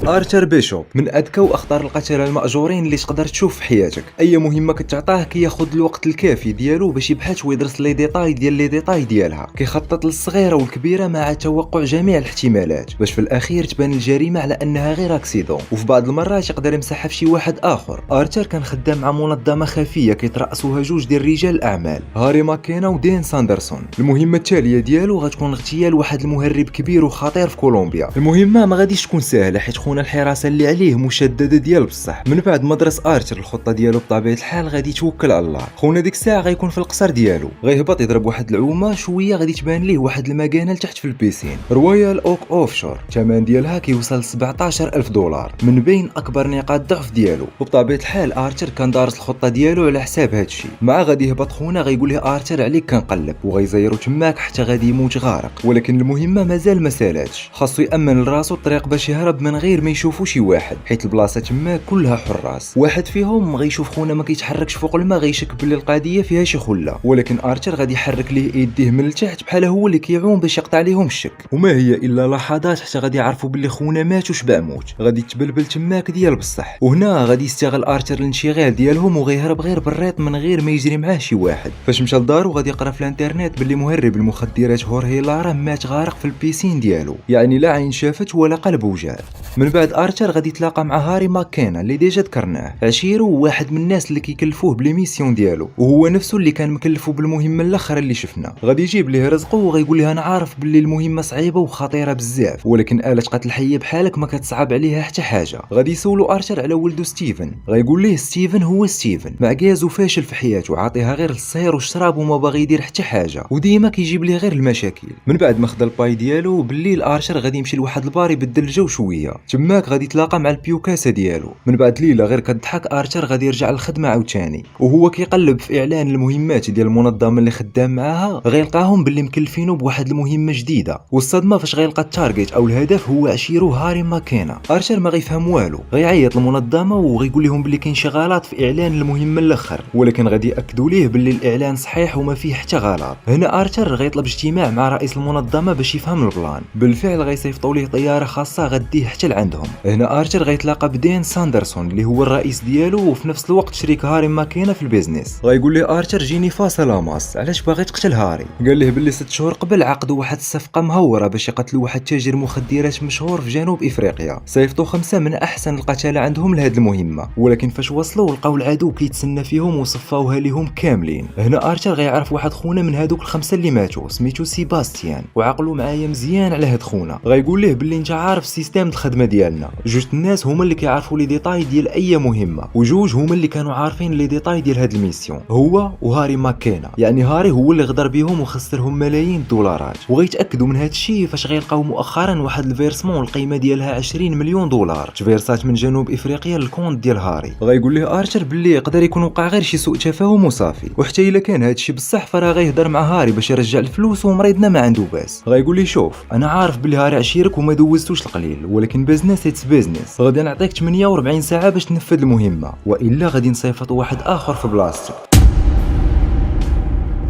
ارثر بيشوب من اذكى واخطر القتله المأجورين اللي تقدر تشوف في حياتك. اي مهمه كتعطاه كياخذ الوقت الكافي ديالو باش يبحث ويدرس لي ديتاي ديالها، كيخطط للصغيره والكبيره مع توقع جميع الاحتمالات باش في الاخير تبان الجريمه على انها غير اكسيدون، وفي بعض المرات يقدر يمسحها في شي واحد اخر. ارثر كان خدام مع منظمه خفيه كيترأسوها جوج ديال رجال الاعمال، هاري ماكينا ودين ساندرسون. المهمه التاليه ديالو غتكون اغتيال واحد المهرب كبير وخطير في كولومبيا. المهمه ما غاديش تكون سهله حيت خونا الحراسه اللي عليه مشدده ديال بصح. من بعد ما درس ارثر الخطه ديالو بطبيعه الحال غادي يتوكل على الله. خونا ديك الساعه غيكون في القصر ديالو، غيهبط يضرب واحد العومه شويه غادي تبان ليه واحد المكانه لتحت في البيسين. رويال اوك اوفشور، الثمن ديالها كيوصل 17000 دولار، من بين اكبر نقاط ضعف ديالو. وبطبيعه الحال ارثر كان دارس الخطه ديالو على حساب هادشي. مع غادي يهبط خونا غيقول له ارثر عليك كنقلب، وغيزيرو تماك حتى غادي يموت غارق. ولكن المهمه مازال ما سالاتش، خاصو يامن لراسو الطريق باش يهرب من غير ما يشوفو شي واحد، حيت البلاصه تماك كلها حراس. واحد فيهم غيشوف خونا ما كيتحركش فوق الماء غيشك بلي القضيه فيها شي خله، ولكن ارثر غادي يحرك ليه يديه من التحت بحال هو اللي كيعوم باش يقطع ليهم الشك. وما هي الا لحظات حتى غادي يعرفوا بلي خونا مات وشبع موت، غادي تبلبل تماك ديال بصح. وهنا غادي يستغل ارثر الانشغال ديالهم وغيهرب غير بالريط من غير ما يجري معاه شي واحد. فاش مشى لدارو غادي يقرا في الانترنت بلي مهرب المخدرات هورهي لارا مات غارق في البيسين ديالو، يعني لا عين شافت ولا قلب وجع. من بعد ارثر غادي يتلاقى مع هاري ماكينا اللي ديجا ذكرناه، عشيرو وواحد من الناس اللي كيكلفوه بلي ميسيون ديالو، وهو نفسه اللي كان مكلفو بالمهمه الاخرى اللي شفنا. غادي يجيب ليه رزقه وغيقول له انا عارف بلي المهمه صعيبه وخطيره بزاف، ولكن آلة قتل حيه بحالك ما كتصعب عليها حتى حاجه. غادي يسولو ارثر على ولده ستيفن، غيقول ليه ستيفن هو ستيفن معكاز وفاشل في حياته، عاطيها غير الصهير والشراب وما باغي يدير حتى حاجه، وديما كيجيب ليه غير المشاكل. من بعد ما خدا الباي ديالو بالليل ارثر غادي يمشي لواحد البار يبدل الجو شويه، تماك غادي يتلاقى مع البيوكاسه ديالو. من بعد ليله غير كضحك ارثر غادي يرجع للخدمه عاوتاني، وهو كيقلب في اعلان المهمات ديال المنظمه اللي خدام معاها غيلقاهم باللي مكلفينه بواحد المهمه جديده، والصدمه فاش غيلقى التارجت او الهدف هو عشيرو هاري ماكينا. ارثر ما غيفهم والو، غيعيط للمنظمه وغيقول لهم باللي كاين شي غلط في اعلان المهمه الاخر، ولكن غادي ياكدوا ليه باللي الاعلان صحيح وما فيه حتى غلط. هنا ارثر غيطلب اجتماع مع رئيس المنظمه باش يفهم البلان. بالفعل غيصيفطوا ليه طياره خاصه غديه حتى لعندهم. هنا ارثر غيتلاقى بدين ساندرسون اللي هو الرئيس ديالو وفي نفس الوقت شريك هاري ماكينا في البيزنس. غيقول ليه ارثر جيني فاصل لاماس، علاش باغي تقتل هاري؟ قال ليه باللي 6 شهور قبل عقدوا واحد الصفقه مهوره باش يقتلوا واحد تاجر مخدرات مشهور في جنوب افريقيا. صيفطوا 5 من احسن القتله عندهم لهاد المهمه، ولكن فاش وصلوا لقاو العدو كيتسنى فيهم وصفاوها ليهم كاملين. هنا ارثر غيعرف واحد خونا من هادوك الخمسه اللي ماتوا سميتو سيباستيان، وعقلوا معايا مزيان على هاد خونا. غيقول ليه باللي انت عارف سيستم الخدمه ديالنا، جوج الناس هما اللي كيعرفوا لي ديتاي ديال اي مهمه، وجوج هما اللي كانوا عارفين لي ديتاي ديال هاد الميسيون، هو وهاري ماكينا. يعني هاري هو اللي غدر بيهم وخسرهم ملايين الدولارات. وغيتاكدوا من هاد الشيء فاش غيلقاو مؤخرا واحد الفيرسمون القيمه ديالها 20 مليون دولار تفيرسات من جنوب افريقيا للكونت ديال هاري. غيقول ليه ارثر باللي يقدر يكون وقع غير شي سوء تفاهم وصافي، وحتى الا كان هاد الشيء بصح فراه غيهضر مع هاري باش يرجع الفلوس ومريضنا ما عنده باس. غيقول ليه شوف انا عارف باللي هاري عشيرك وما دوزتوش القليل، ولكن بيزنس اتس بيزنس، غادي نعطيك 48 ساعه باش تنفذ المهمه، والا غادي نصيفط واحد اخر في بلاصتك.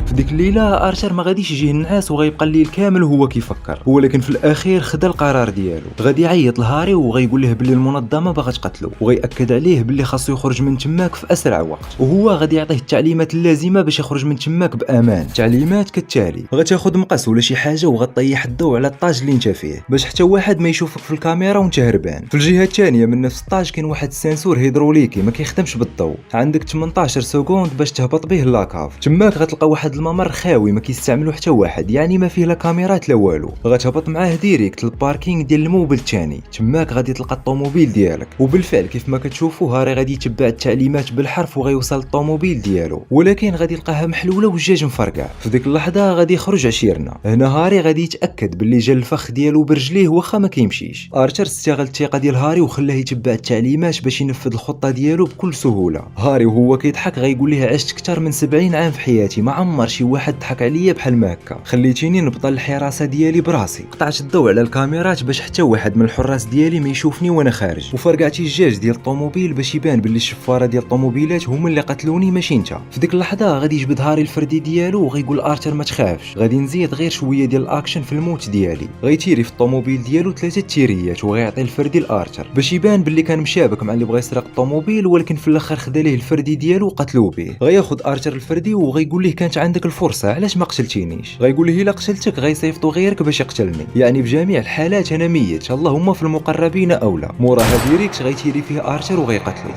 في ديك الليله ارثر ما غاديش يجيه النعاس وغيبقى الليل كامل وهو كيفكر، ولكن في الاخير خدا القرار ديالو. غادي يعيط لهاري وغيقول له باللي المنظمه باغا تقتلو، وغيأكد عليه باللي خاصو يخرج من تماك في اسرع وقت، وهو غادي يعطيه التعليمات اللازمه باش يخرج من تماك بامان. تعليمات كالتالي: غتاخذ مقص ولا شي حاجه وغطيح الضوء على الطاج اللي انت فيه باش حتى واحد ما يشوفك في الكاميرا وانت هربان. في الجهه الثانيه من نفس الطاج كاين واحد السنسور هيدروليكي ما كيخدمش بالضوء، عندك 18 سكوند باش تهبط به لاكاف. تماك غتلقى واحد الممر خاوي ما كيستعملو حتى واحد، يعني ما فيه لا كاميرات لا والو. غتهبط معاه ديريكت للباركينغ ديال الموبل الثاني، تماك غادي تلقى الطوموبيل ديالك. وبالفعل كيف ما كتشوفوا هاري غادي يتبع التعليمات بالحرف وغيوصل للطوموبيل ديالو، ولكن غادي يلقاها محلوله والجاج مفرقع. في ديك اللحظه غادي يخرج عشيرنا. هنا هاري غادي يتاكد باللي جا الفخ ديالو برجليه واخا ما كيمشيش. ارثر استغل الثقه ديال هاري وخلاه يتبع التعليمات باش ينفذ الخطه ديالو بكل سهوله. هاري وهو كيضحك غيقول ليه عشت اكثر من 70 عام في حياتي ما عمري عمر شي واحد ضحك عليا بحال ما هكا، خليتيني نبطل الحراسه ديالي براسي، قطعت الضوء على الكاميرات باش حتى واحد من الحراس ديالي ما يشوفني وانا خارج، وفرقعتي الجاج ديال الطوموبيل باش يبان باللي الشفاره ديال الطوموبيلات هما اللي قتلوني ماشي انت. في ديك اللحظه غادي يجبد هاري الفردي ديالو وغيقول ارثر ما تخافش، غادي نزيد غير شويه ديال الاكشن في الموت ديالي. غيتيري في الطوموبيل ديالو 3 تيريات وغيعطي الفردي لارثر باش يبان باللي كان مشابك مع اللي بغى يسرق الطوموبيل، ولكن في الاخر خدا ليه الفردي ديالو وقتلو به. غياخد ارثر الفردي وغيقول ليه كانت عندك الفرصه علاش ما قتلتينيش. غيقول ليه الا قتلتك غيصيفطو غيرك باش يقتلني، يعني بجميع الحالات انا ميت، اللهم في المقربين اولى. موراها ديريكت غيتيري فيه ارثر وغيقتلو.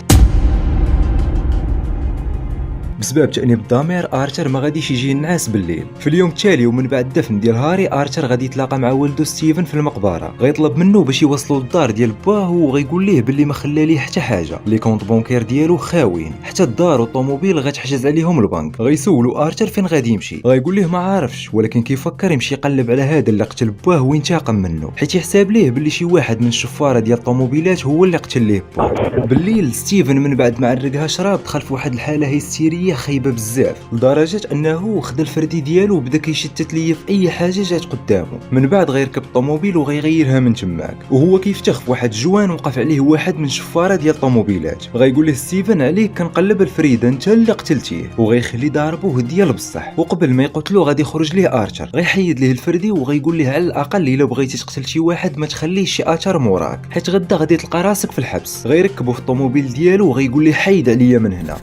بسبب تأنيب الضمير ارثر ما غاديش يجي النعاس بالليل. في اليوم التالي ومن بعد الدفن ديال هاري، ارثر غادي يتلاقى مع والده ستيفن في المقبره، غيطلب منه باش يوصلوا للدار ديال باه وغيقول ليه باللي ما خلى ليه حتى حاجه، لي كونط بونكير ديالو خاويين، حتى الدار والطوموبيل غتحجز عليهم البنك. غيسولوا ارثر فين غادي يمشي، غيقول ليه ما عارفش، ولكن كيفكر يمشي يقلب على هذا اللي قتل باه وينتقم منه، حيت يحسب ليه باللي شي واحد من الشفاره ديال الطوموبيلات هو اللي قتل ليه باه. بالليل ستيفن من بعد ما عرقها شراب دخل في واحد الحاله هيستيريه خايبه بزاف، لدرجه انه خدا الفردي ديالو وبدا كيشتت ليا في اي حاجه جات قدامه. من بعد غيركب الطوموبيل وغيغيرها من تماك، وهو كيفتخ في واحد الجوان وقف عليه واحد من شفاره ديال الطوموبيلات. غيقول له ستيفن عليك كنقلب الفريده انت اللي قتلتيه، وغيخلي ضاربوه ديال بصح. وقبل ما يقتلو غادي يخرج ليه ارثر، غيحيد ليه الفردي وغيقول ليه على الاقل الا بغيتي تقتل شي واحد ما تخليش شي اثر موراك، حيت غدا غادي تلقى راسك في الحبس. غيركبو في الطوموبيل ديالو وغيقول ليه حيد عليا من هنا.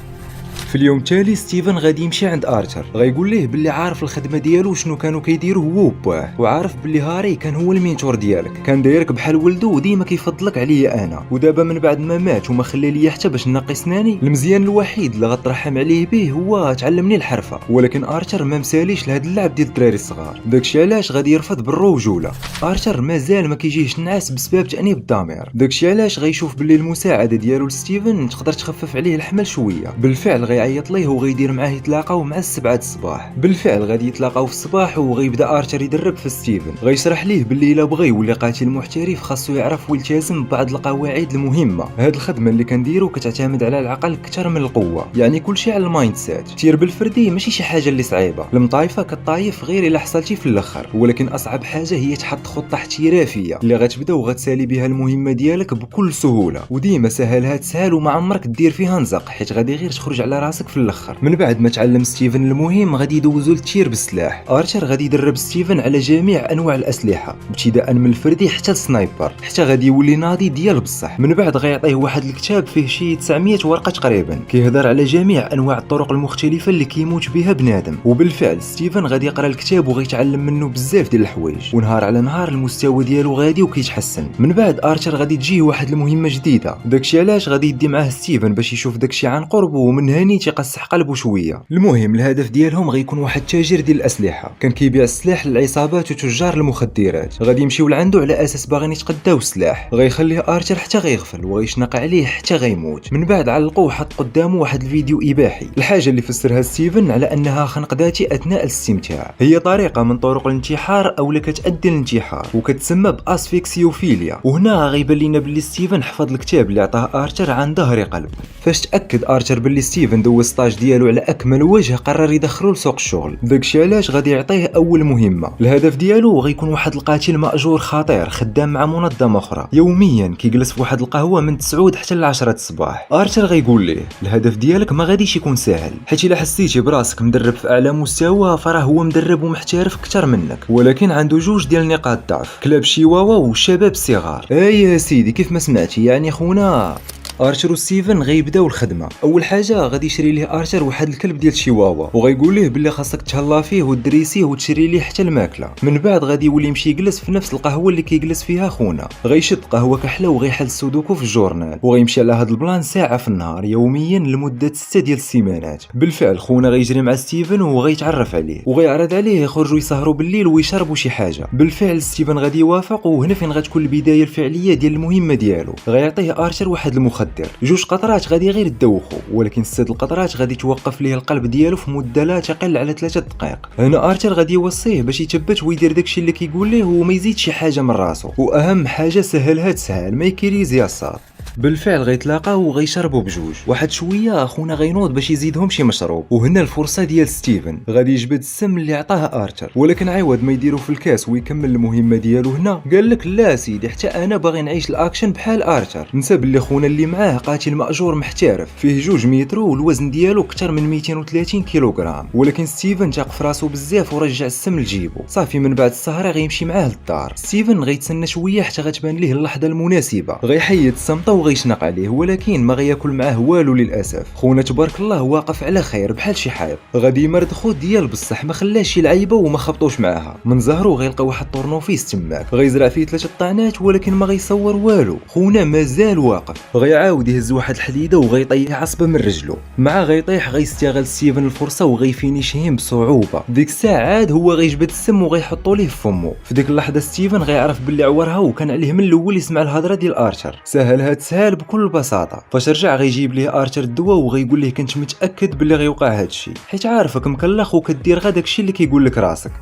في اليوم التالي ستيفن غادي يمشي عند ارثر، غيقول ليه باللي عارف الخدمه ديالو شنو كانوا كيديروا هو وباه، وعارف باللي هاري كان هو المينتور ديالك، كان دايرك بحال ولده وديما كيفضلك عليا انا، ودابا من بعد ما مات وما خلى ليا حتى باش نقي سناني، المزيان الوحيد اللي غترحم عليه به هو تعلمني الحرفه. ولكن ارثر ما مساليش لهاد اللعب ديال الدراري الصغار، داكشي علاش غادي يرفض بالرجوله. ارثر مازال ما كيجيهش النعاس بسبب تانيب الضمير، داكشي علاش غيشوف باللي المساعده ديالو لستيفن تقدر تخفف عليه الحمل شويه. بالفعل غيعيط ليه وغيدير معاه يتلاقاو مع 7 الصباح. بالفعل غادي يتلاقاو في الصباح وغيبدا ارثر يدرب في ستيفن، غيشرح ليه باللي الا بغى يولي قاتل محترف خاصو يعرف ويلتزم ببعض القواعد المهمه. هاد الخدمه اللي كنديرو كتعتمد على العقل اكثر من القوه، يعني كلشي على المايند سيت. تير بالفردي ماشي شي حاجه اللي صعيبه، المطايفه كطايف غير الا حصلتي في الاخر، ولكن اصعب حاجه هي تحط خطه احترافيه اللي غتبدا وغتسالي بها المهمه ديالك بكل سهوله، وديما سهلها تسهل وما عمرك دير فيها نزق، حيت غادي غير تخرج على راسك في الاخر. من بعد ما تعلم ستيفن المهم غادي يدوزو للتير بالسلاح. ارثر غادي يدرب ستيفن على جميع انواع الاسلحه ابتداء من الفردي حتى السنايبر، حتى غادي يولي ناضي ديال بصح. من بعد غيعطيه واحد الكتاب فيه شي 900 ورقه تقريبا كيهضر على جميع انواع الطرق المختلفه اللي كيموت بها بنادم. وبالفعل ستيفن غادي يقرا الكتاب وغيتعلم منه بزاف ديال الحوايج، ونهار على نهار المستوى ديالو غادي وكيتحسن. من بعد ارثر غادي تجيه واحد المهمه جديده، داكشي علاش غادي يدي معاه ستيفن باش يشوف داكشي عن قرب، ومن هاني تيقصح قلبه شويه. المهم الهدف ديالهم غيكون واحد تاجر ديال الاسلحه، كان كيبيع السلاح للعصابات وتجار المخدرات. غادي يمشيو لعندو على اساس باغيين يتقداو السلاح، غيخليه ارثر حتى غيغفل وغيشنق عليه حتى غيموت. من بعد علقوه وحط قدامه واحد الفيديو اباحي، الحاجه اللي فسرها ستيفن على انها خنق ذاتي اثناء الاستمتاع، هي طريقه من طرق الانتحار او كتؤدي للانتحار وكتسمى باسفيكسيوفيليا. وهنا غيبان لينا باللي ستيفن حفظ الكتاب اللي عطاه ارثر عن ظهر قلب. فاش تاكد ارثر باللي ستيفن دوز ستاج ديالو على اكمل وجه قرر يدخلو لسوق الشغل، داكشي علاش غادي يعطيه اول مهمه. الهدف ديالو غيكون واحد القاتل ماجور خطير خدام مع منظمه اخرى، يوميا كيجلس في واحد القهوه من 9 حتى ل 10 الصباح. ارثر غيقول ليه الهدف ديالك ما غاديش يكون ساهل، حيت الا حسيتي براسك مدرب في اعلى مستوى فراه هو مدرب ومحترف اكثر منك، ولكن عنده جوج ديال نقاط ضعف، كلاب شيواوا والشباب الصغار. يا سيدي كيف ما سمعتي يعني خونا. ارثر وستيفن غيبداو الخدمه. اول حاجه غادي يشري ليه ارثر واحد الكلب ديال شيواوا، وغيقول ليه بلي خاصك تهلا فيه وتدريسيه وتشري ليه حتى الماكله. من بعد غادي يولي يمشي يجلس في نفس القهوه اللي كيجلس فيها خونا، غيشد قهوه كحله وغيحل السودوكو في الجورنال، وغيمشي على هذا البلان ساعه في النهار يوميا لمده 6 ديال السيمانات. بالفعل خونا غيجري مع ستيفن وغيتعرف عليه وغيعرض عليه يخرجوا يسهروا بالليل ويشربوا شي حاجه. بالفعل ستيفن غادي يوافق، وهنا فين غتكون البدايه الفعليه ديال المهمه ديالو. غيعطيه ارثر واحد المخدر، 2 قطرات غادي غير يدوخو، ولكن 6 القطرات غادي توقف ليه القلب ديالو في مده لا تقل على 3 دقائق. هنا ارثر غادي يوصيه باش يثبت ويدير داكشي اللي كيقول ليه وما يزيد شي حاجه من راسو، واهم حاجه سهلها تسهل ما يكريز يا صاط. بالفعل غيتلاقاو وغيشربوا بجوج. واحد شويه اخونا غينوض باش يزيدهم شي مشروب، وهنا الفرصه ديال ستيفن غادي يجبد السم اللي عطاه ارثر، ولكن عوض ما يديرو في الكاس ويكمل المهمه ديالو هنا قال لك لا سيدي حتى انا باغي نعيش الاكشن بحال ارثر. نسى بلي خونا اللي معاه قاتل ماجور محترف فيه 2 متر والوزن ديالو اكثر من 230 كيلوغرام، ولكن ستيفن تاق في راسو بزاف ورجع السم لجيبو. صافي من بعد السهره غيمشي معاه للدار. ستيفن غيتسنى شويه حتى غتبان ليه اللحظه المناسبه، غيحيد السمطه وغيشنق عليه، ولكن ما غياكل معاه والو للاسف. خونا تبارك الله واقف على خير بحال شي حائط، غادي يمرد خو ديال بصح ما خلاش شي لعيبه وما خبطوش معاها. من ظهرو غيلقى واحد الطورنوفيس تماك غيزرع فيه 3 طعنات ولكن ما غيصور والو. خونا مازال واقف، غيعاود يهز واحد الحديده وغيطيح عصبه من رجلو. مع غيطيح غيستغل ستيفن الفرصه وغيفينيشهم بصعوبه. ديك الساعه عاد هو غيجبد السم وغيحطو ليه في فمو. في ديك اللحظه ستيفن غيعرف باللي عورها وكان عليه من الاول يسمع الهضره ديال ارثر. سهلها تسهل بكل بساطه. فاش رجع غيجيب ليه ارثر الدواء وغيقول ليه كنت متاكد باللي غيوقع هادشي حيت عارفك مكلخ وكدير غا داكشي اللي كيقول لك راسك.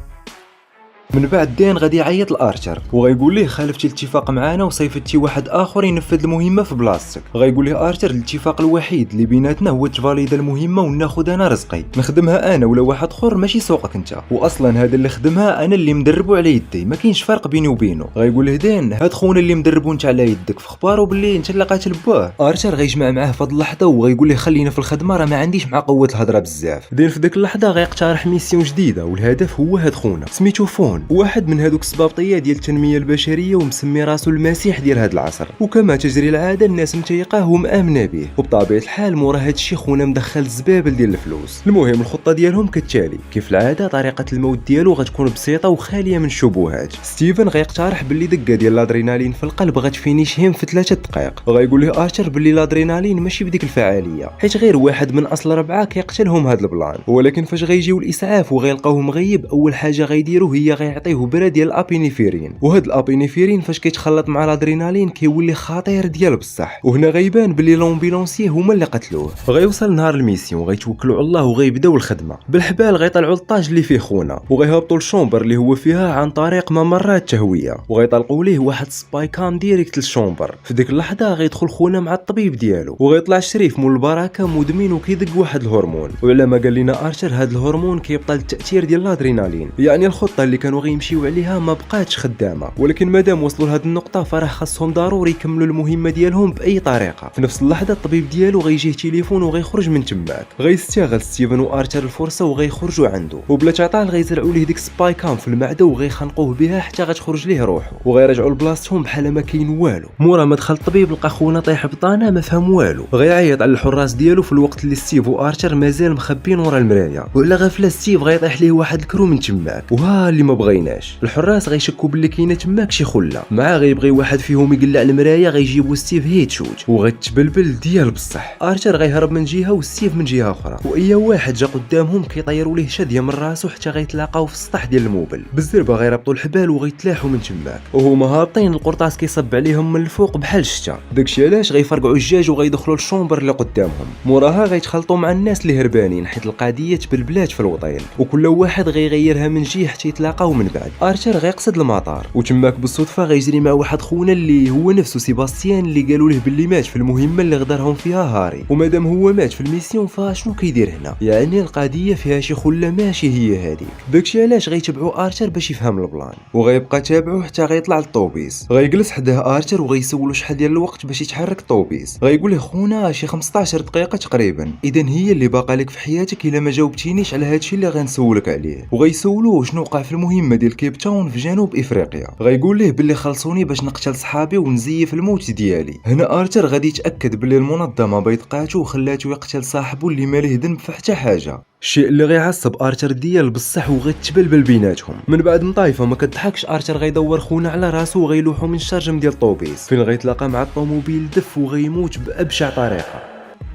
من بعد دين غادي يعيط لارثر وغيقول ليه خالفتي الاتفاق معانا وصيفتي واحد اخر ينفذ المهمه في بلاصتك. غيقول ليه ارثر الاتفاق الوحيد اللي بيناتنا هو تفاليد المهمه وناخذ انا رزقي، نخدمها انا ولا واحد اخر ماشي سوقك انت، واصلا هذا اللي خدمها انا اللي مدربو على يدي ما كاينش فرق بيني وبينه. غيقول له دين هاد خونا اللي مدربو انت على يدك في خبارو باللي انت اللي قاتل باه. ارثر غيجمع معاه في هاد اللحظه وغيقول له خلينا في الخدمه راه ما عنديش مع قوه الهضره بزاف. دين في ديك اللحظه غيقترح ميسيون جديده والهدف هو هاد خونا سميتو فون، واحد من هادوك السبابطيه ديال التنميه البشريه ومسمي راسو المسيح ديال هاد العصر، وكما تجري العاده الناس متيقاه ومامنه به. وبطبيعه الحال مورا هادشي خونا مدخل الزبابل ديال الفلوس. المهم الخطه ديالهم كالتالي، كيف العاده طريقه الموت ديالو غتكون بسيطه وخاليه من الشبهات. ستيفن غيقترح باللي دقه ديال الادرينالين في القلب غتفينيشهم في 3 دقائق. غيقول له ارثر باللي الادرينالين ماشي بديك الفعاليه حيت غير واحد من اصل 4 كيقتلهم هاد البلان، ولكن فاش غيجيو الاسعاف وغيلقاوه مغيب اول حاجه غيديروا هي غيعطيه برا ديال الابينيفيرين، وهاد الابينيفيرين فاش كيتخلط مع الادرينالين كيولي خطير ديال بصح. وهنا غيبان باللي لومبيلونسي هما اللي قتلوه. غيوصل نهار الميسيون غيتوكلوا على الله وغيبداو الخدمه. بالحبال غيطلعوا للطاج اللي فيه خونا وغيهبطوا للشومبر اللي هو فيها عن طريق ممرات تهويه، وغيطلقوا ليه واحد سبايكام ديريكت للشومبر. في ديك اللحظه غيدخل خونا مع الطبيب ديالو وغيطلع الشريف مول البركه مدمن وكيدق واحد الهرمون، وعلى ما قال لنا ارثر هاد الهرمون كيبطل التاثير ديال الادرينالين، يعني الخطه اللي كانوا غيمشيو عليها ما بقاتش خدامه. ولكن مادام وصلوا لهاد النقطه فراه خاصهم ضروري يكملوا المهمه ديالهم باي طريقه. في نفس اللحظه الطبيب ديالو غيجيه تليفون وغيخرج من تماك. غيستغل ستيفن وارثر الفرصه وغيخرجوا عنده، وبلا تعطال غيزرعوا ليه ديك سبايكام في المعده وغيخنقوه بها حتى غتخرج ليه روحه، وغيرجعوا لبلاصتهم بحال ما كاين والو. مورا ما دخل الطبيب لقى خونا طايح بطانه ما فهم والو. غيعيط على الحراس ديالو في الوقت اللي ستيف وارثر مازال مخبين ورا المرايه، وعلى غفله ستيف غيطيح ليه واحد الكرو من تماك، وها اللي ما بغيناش. الحراس غيشكوا باللي كاينه تماك شي خله، مع غيبغي واحد فيهم يقلع المرايه غيجيبوا ستيف هيت شوت وغتبلبل ديال بصح. ارثر غيهرب من جهه وستيف من جهه اخرى، واي واحد جا قدامهم كيطيروا ليه شاديه من راسو حتى غيتلاقاو في السطح ديال الموبل. بالزربه غيربطوا الحبال وغيتلاحوا من تماك، وهما هابطين القرطاس كيصب عليهم من الفوق بحال الشتا. داكشي علاش غيفرقعوا الجاج وغيدخلوا للشومبر اللي قدامهم. موراها غيتخلطوا مع الناس اللي هربانين حيت القضيه تبلبلات في الوطيل، وكل واحد غيغيرها من جهه حتى يتلاقاو من بعد. ارثر غيقصد المطار وتماك بالصدفه غيجري مع واحد خونا اللي هو نفسه سيباستيان اللي قالوا له باللي مات في المهمه اللي غدرهم فيها هاري، ومادام هو مات في الميسيون فاشنو كيدير هنا؟ يعني القضيه فيها شي خله ماشي هي هذيك. داكشي علاش غيتبعوا ارثر باش يفهم البلان، وغيبقى تابعوه حتى غيطلع للطوبيس. غيجلس حداه ارثر وغيسولو شحال ديال الوقت باش يتحرك الطوبيس. غيقول له خونا شي 15 دقيقه تقريبا، اذا هي اللي باقا لك في حياتك الا ما جاوبتينيش على هادشي اللي غنسولك عليه. وغيسولوه شنو وقع في المهمه ديال كيب تاون في جنوب افريقيا. غيقول ليه باللي خلصوني باش نقتل صحابي ونزيف الموت ديالي. هنا ارثر غادي يتاكد باللي المنظمه بيتقاتو وخلاتو يقتل صاحبو اللي ما ليه ذنب في حتى حاجه، الشيء اللي غيعصب ارثر ديال بصح وغتبلبل بيناتهم. من بعد مطايفه ما كتضحكش ارثر غيدور خونا على راسو وغيلوحو من الشرجم ديال الطوبيس فين غيتلاقى مع الطوموبيل دف وغيموت بابشع طريقه.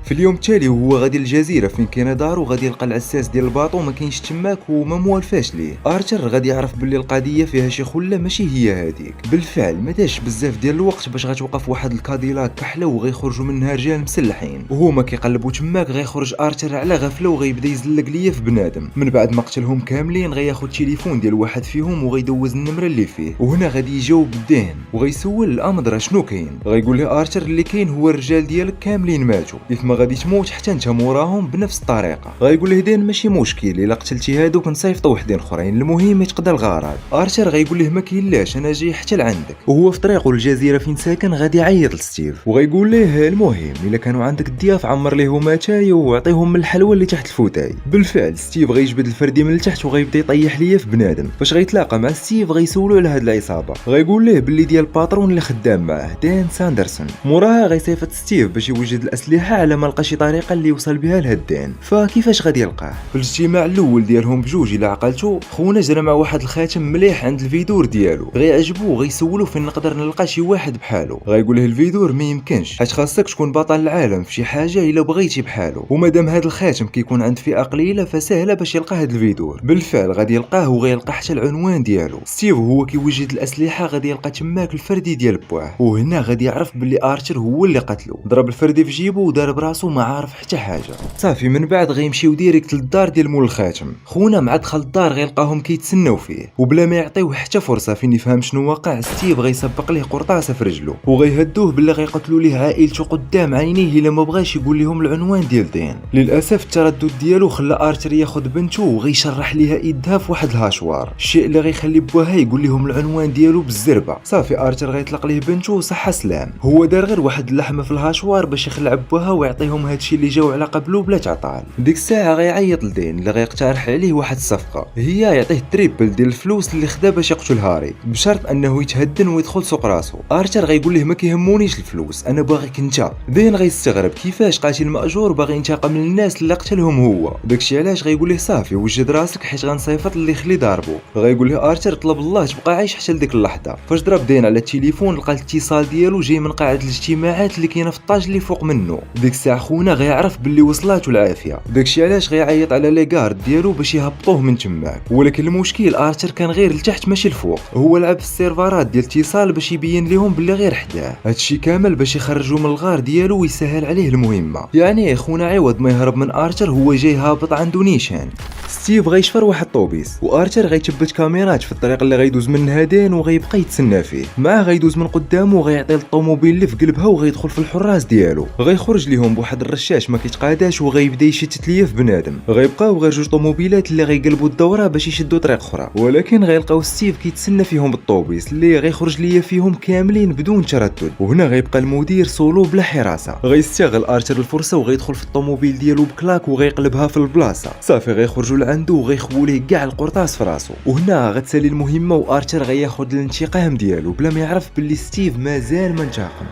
في اليوم التالي وهو غادي للجزيره فين كاينه دارو، غادي يلقى العساس ديال الباطو ما كاينش تماك وما موالفاش ليه. ارثر غادي يعرف باللي القضيه فيها شي خله ماشي هي هذيك. بالفعل ما داش بزاف ديال الوقت باش غتوقف واحد الكاديلاك كحله وغيخرجوا منها رجال مسلحين، وهما كيقلبوا تماك غيخرج ارثر على غفله وغيبدا يزلق ليا في بنادم. من بعد ما قتلهم كاملين غياخذ التليفون ديال واحد فيهم وغيدوز النمره اللي فيه، وهنا غادي يجاوب بالذهن وغيسول الامر شنو كاين. غيقول له ارثر اللي كاين هو الرجال ديالك كاملين ماتوا، ما غادي تموت حتى انت موراهم بنفس الطريقه. غيقول له دين ماشي مشكل الا قتلتي هادوك نصيفطوا وحدين اخرين، المهم يتقضى الغرض. ارثر غيقول له ما كاينلاش انا جاي حتى لعندك. وهو في طريقه للجزيره فين ساكن غادي يعيط لستيف وغيقول له المهم الا كانوا عندك الضياف عمر ليهم اتاي وعطيهم من الحلوى اللي تحت الفوتاي. بالفعل ستيف غيجبد الفردي من التحت وغيبدا يطيح ليا في بنادم. فاش غيتلاقى مع ستيف غيسولو على هاد العصابه، غيقول له باللي ديال الباترون اللي خدام معاه دان ساندرسون. موراها غيصيفط ستيف باش يوجد الاسلحه على ما لقى شي طريقه اللي يوصل بها لهدان. فكيفاش غادي يلقاه؟ في الاجتماع الاول ديالهم بجوج الا عقلتو خونا جرى مع واحد الخاتم مليح عند الفيدور ديالو، غيعجبو وغيسولو فين نقدر نلقى شي واحد بحالو. غيقول له الفيدور ما يمكنش حيت خاصك تكون بطل العالم في شي حاجه الا بغيتي بحالو، ومادام هذا الخاتم كيكون عند فئه قليله فسهله باش يلقى هذا الفيدور. بالفعل غادي يلقاه وغيلقى حتى العنوان ديالو. ستيف هو كيوجد الاسلحه غادي يلقى تماك الفردي ديال بواه، وهنا غادي يعرف باللي ارثر هو اللي قتلو. ضرب الفردي في جيبو ودار براسو ما عارف حتى حاجه. صافي من بعد غيمشيو ديريكت للدار ديال مول الخاتم. خونا مع دخل الدار غيلقاهم كيتسناو فيه وبلا ما يعطيوه حتى فرصه فين يفهم شنو واقع. ستيف غيسبق ليه قرطاسه في رجلو وغيهدوه باللي غيقتلوا ليه عائلته قدام عينيه الا ما بغاش يقول لهم العنوان ديال دين. للاسف التردد ديالو خلى ارثر ياخذ بنته وغيشرح ليها يدها في واحد الهاشوار، الشيء اللي غيخلي بوها يقول لهم العنوان ديالو بالزربه. صافي ارثر غيطلق ليه بنته وصحه سلام. هو دار غير واحد اللحمه في الهاشوار باش يخلع بوها ويعطيهم هادشي اللي جاو على قبلو بلا تعطال. ديك الساعه غيعيط لدين اللي غيقترح عليه واحد الصفقه، هي يعطيه التريبل ديال الفلوس اللي خدا باش يقتل هاري بشرط انه يتهدن ويدخل سوق راسو. ارثر غيقول له ما كيهمونيش الفلوس انا باغيك انت. دين غيستغرب كيفاش قاتل ماجور باغي ينتقم من الناس اللي قتلهم هو، داكشي علاش غيقول له صافي وجد راسك حيت غنصيفط اللي خلي ضاربو. غيقول له ارثر طلب الله تبقى عايش حتى لديك اللحظه. فاش ضرب دين على التليفون لقى الاتصال ديالو جاي من قاعه الاجتماعات اللي كاينه في الطاج اللي فوق منه. ديك الساعه خونا غيعرف باللي وصلاتو العافيه، داكشي علاش غيعيط على لي غارد ديالو باش يهبطوه من تماك. ولكن المشكل ارثر كان غير لتحت ماشي الفوق، هو لعب في السيرفرات ديال الاتصال باش يبين لهم باللي غير حداه. هادشي كامل باش يخرجوا من الغار ديالو ويسهل عليه المهمه. يعني خونا عوض ما يهرب من ارثر هو جاي هابط عنده نيشان. ستيف غيشفر واحد الطوبيس وارثر غيثبت كاميرات في الطريق اللي غيدوز منها دين وغيبقى يتسنى فيه. معاه غيدوز من قدامه وغيعطي الطوموبيل اللي في قلبها وغيدخل في الحراس ديالو. غيخرج ليهم بواحد الرشاش ما كيتقاداش وغيبدا يشتت ليه في بنادم. غيبقاو غير جوج طوموبيلات اللي غيقلبوا الدوره باش يشدوا طريق اخرى، ولكن غيلقاو ستيف كيتسنى فيهم بالطوبيس اللي غيخرج ليا فيهم كاملين بدون تردد. وهنا غيبقى المدير سولو بلا حراسه. غيستغل ارثر الفرصه وغيدخل في الطوموبيل ديالو بكلاك وغيقلبها في البلاصه. صافي غيخرجوا لعنده وغيخبوا ليه كاع القرطاس في راسو. وهنا غتسالي المهمه وارثر غياخذ الانتقام ديالو بلا ما يعرف باللي ستيف مازال ما انتقم.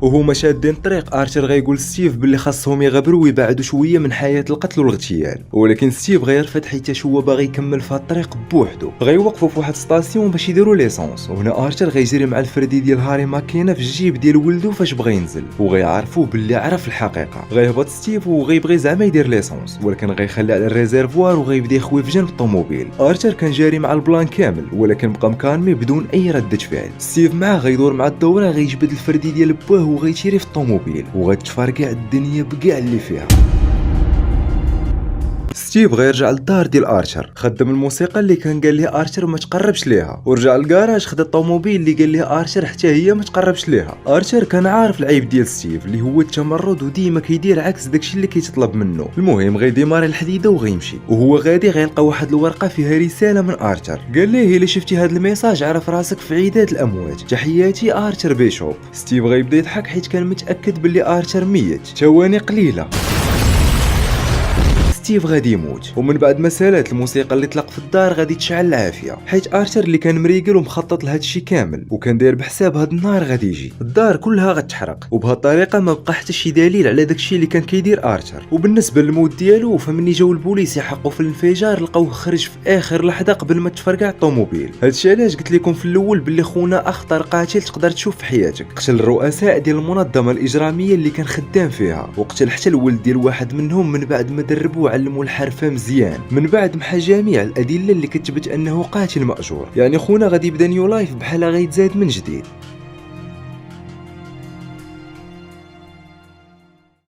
وهما شادين الطريق ارثر غيقول ستيف باللي خاصهم يغبروا ويبعدوا شويه من حياه القتل والاغتيال، ولكن ستيف غيرفض حيت هو باغي يكمل في الطريق بوحدو. غيوقفوا في واحد ستاسيون باش يديروا ليسونس، وهنا ارثر غيجري مع الفردي ديال هاري ماكينه في الجيب ديال ولدو فاش بغى ينزل وغيعرفوا باللي عرف الحقيقه. غيهبط ستيف وغيبغي زعما يدير ليسونس ولكن غيخلي على الريزيرفوار وغيبدا يخوي في جنب الطوموبيل. ارثر كان جاري مع البلان كامل ولكن بقى مكالمي بدون اي ردة فعل. ستيف معاه غيدور مع الدوره غيجبد الفردي ديال بواه وغيتيري في الطوموبيل وغتفرقع الدنيا بكاع اللي فيها. ستيف غيرجع للدار ديال ارثر، خدم الموسيقى اللي كان قال ليه ارثر ما تقربش ليها، ورجع للكراج خد الطوموبيل اللي قال ليه ارثر حتى هي ما تقربش ليها. ارثر كان عارف العيب ديال ستيف اللي هو التمرد وديما كيدير عكس داكشي اللي كيتطلب منه. المهم غيديماري الحديده وغيمشي، وهو غادي غيلقى واحد الورقه فيها رساله من ارثر قال ليه الا شفتي هذا الميساج عرف راسك في عداد الاموات، تحياتي ارثر بيشوب. ستيف غيبدا يضحك حيت كان متاكد باللي ارثر ميت. ثواني قليله ستيف غادي يموت، ومن بعد ما سالات الموسيقى اللي طلق في الدار غادي تشعل العافيه، حيت ارثر اللي كان مريقل ومخطط لهذا الشيء كامل وكان داير بحساب هاد النهار غادي يجي، الدار كلها غتحرق، وبهذه الطريقه ما بقى حتى شي دليل على داكشي اللي كان كيدير ارثر. وبالنسبه للموت ديالو فمني جاو البوليس يحققوا في الانفجار لقاوه خرج في اخر لحظه قبل ما تفرقع الطوموبيل. هادشي علاش قلت لكم في الاول باللي خونا اخطر قاتل تقدر تشوف في حياتك، قتل الرؤساء ديال المنظمه الاجراميه اللي كان خدام فيها، وقتل حتى الولد ديال واحد منهم من بعد ما دربوه وعلموا الحرفه مزيان، من بعد محى جميع الادله اللي كتثبت انه قاتل ماجور. يعني خونا غادي يبدا نيو لايف بحال غيتزاد من جديد.